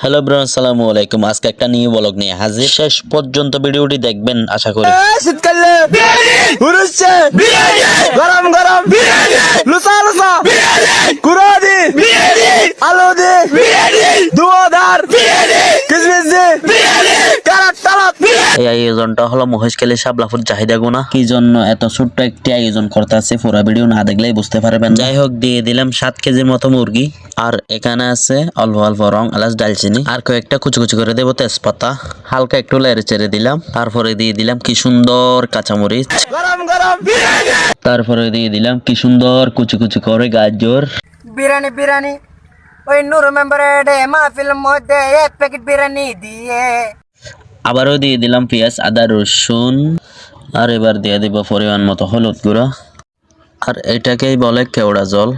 Hello bran, আসসালামু আলাইকুম। আজকে একটা নিউ ব্লগ নিয়ে হাজির। শেষ পর্যন্ত ভিডিওটি দেখবেন আশা করি। শীতকালে উড়ছে গরম গরম লুসা লুসা কুড়ো দি আলু দি দুয়াদার কিসমিস দি কারাত তালাত। এই আয়োজনটা হলো মহেশখালী শাপলাপুর জাহিদা গুনা। কি জন্য এত ছোট্ট একটি আয়োজন করতে আছে পুরো ভিডিও না দেখলেই বুঝতে পারবেন। যাই হোক, দিয়ে দিলাম 7 কেজির মতো মুরগি, আর এখানে আছে অল্প অল্প রং এলাচ দালচিনি, আর কয়েকটা কুচি কুচি করে দেবো তেজপাতা, হালকা একটু লেড়ে চেড়ে দিলাম। তারপরে দিয়ে দিলাম কি সুন্দর কাঁচামরিচ, গরম গরম তারপরে দিয়ে দিলাম কি সুন্দর কুচি কুচি করে গাজর। বিরিয়ানি বিরিয়ানি ওই নূর মেম্বারের মাহফিল মধ্যে এক প্যাকেট বিরিয়ানি দিয়ে আবারও দিয়ে দিলাম পেঁয়াজ, আদা, রসুন, আর এবার দিয়ে দিব পরিমাণ মতো হলুদ গুঁড়া, আর এটাকেই বলে কেওড়া জল।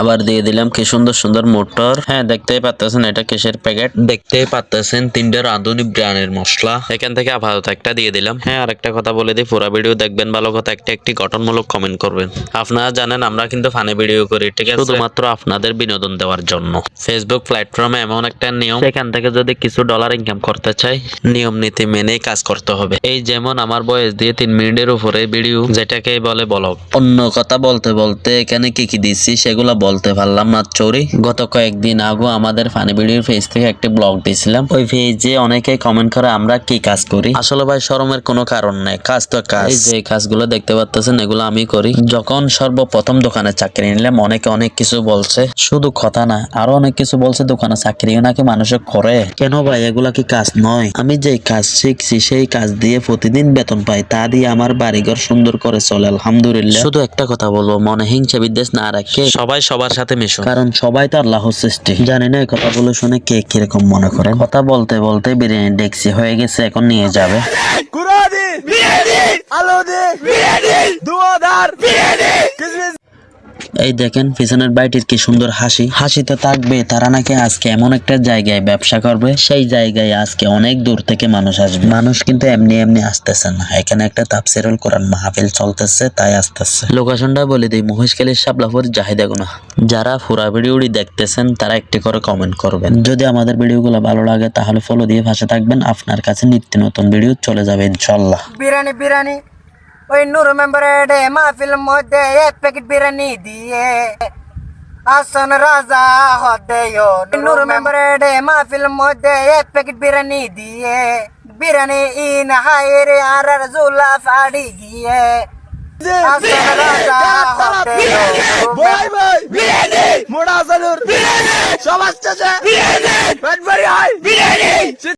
আবার দিয়ে দিলাম কি সুন্দর সুন্দর মোটর। হ্যাঁ, দেখতেই পাচ্ছেন এটা কিসের প্যাকেট। দেখতেই পাচ্ছেন 3টা রাঁধুনি ব্র্যান্ডের মশলা। এখান থেকে আপাতত একটা দিয়ে দিলাম। হ্যাঁ, আর একটা কথা বলে দিই, পুরো ভিডিও দেখবেন, ভালো কথা একটা একটি গঠনমূলক কমেন্ট করবেন। আপনারা জানেন আমরা কিন্তু ফানি ভিডিও করি, ঠিক আছে, শুধুমাত্র আপনাদের বিনোদন দেওয়ার জন্য। ফেসবুক প্ল্যাটফর্মে এমন একটা নিয়ম, সেখান থেকে যদি কিছু ডলার ইনকাম করতে চাই, নিয়ম নীতি মেনেই কাজ করতে হবে। এই যেমন আমার বয়স দিয়ে 3 মিনিটের উপরে ভিডিও, যেটাকে বলে ব্লগ। অন্য কথা বলতে বলতে এখানে কি কি দিচ্ছি সেগুলো বলতে পারলাম না। চোরি গত কয়েকদিন আগে আমাদের ফানি ভিডিওর পেজ থেকে একটা ব্লগ দিয়েছিলাম। ওই পেজে অনেকে কমেন্ট করে আমরা কি কাজ করি। আসলে ভাই শরমের কোনো কারণ নাই, কাজ তো কাজ। এই যে কাজগুলো দেখতে পাচ্ছেন এগুলো আমি করি। যখন সর্বপ্রথম দোকানে চাকরি নিলাম অনেকে অনেক কিছু বলছে, শুধু কথা না আরো অনেক কিছু বলছে। দোকানে চাকরিও নাকি মানুষে করে। কেন ভাই, এগুলা কি কাজ নয়? আমি যে কাজ শিখছি সেই কাজ দিয়ে প্রতিদিন বেতন পাই, তা দিয়ে আমার বাড়িঘর সুন্দর করে চলে আলহামদুলিল্লাহ। শুধু একটা কথা বলবো, মনে হিংসা বিদ্বেষ না রাখে সবাই সবার সাথে মিশুন, কারণ সবাই তো আল্লাহর সৃষ্টি। জানি না এই কথাগুলো শুনে কে কিরকম মনে করে। কথা বলতে বলতে বিরিয়ানি ডেক্সি হয়ে গেছে, এখন নিয়ে যাবে। কুড়ো দি আলু দি দুয়াদার কিসমিস। এই দেখেন পিছনের বাড়িটির কি সুন্দর হাসি। হাসিতে থাকবে, তারা নাকি আজকে এমন একটা জায়গায় ব্যবসা করবে, সেই জায়গায় আজকে অনেক দূর থেকে মানুষ আসবে। মানুষ কিন্তু এমনি এমনি আসতেছে না, এখানে একটা তাফসীরুল কোরআন মাহফিল চলতেছে, তাই আসতেছে। লোকেশনটা বলে দিই, মহেশখালীর শাপলাপুর জাহিদা গুনা। যারা পুরা ভিডিওটি দেখতেছেন তারা একটি করে কমেন্ট করবেন। যদি আমাদের ভিডিওগুলো ভালো লাগে তাহলে ফলো দিয়ে পাশে থাকবেন, আপনার কাছে নিত্য নতুন ভিডিও চলে যাবে ইনশাআল্লাহ। বিরিয়ানি বিরিয়ানি ওই নূর মেম্বারের মাহফিল মধ্যে এক প্যাকেট বিরিয়ানি দিয়ে আসন রাজা হদেও। নূর মেম্বারের মাহফিল মধ্যে এক প্যাকেট বিরিয়ানি দিয়ে বিরিয়ানি ইন হায়রে আর জুলা ফাড়ি গিয়ে আসন রাজা হদেও। বই বই বিরিয়ানি মোড়া সালুর সব আসছে।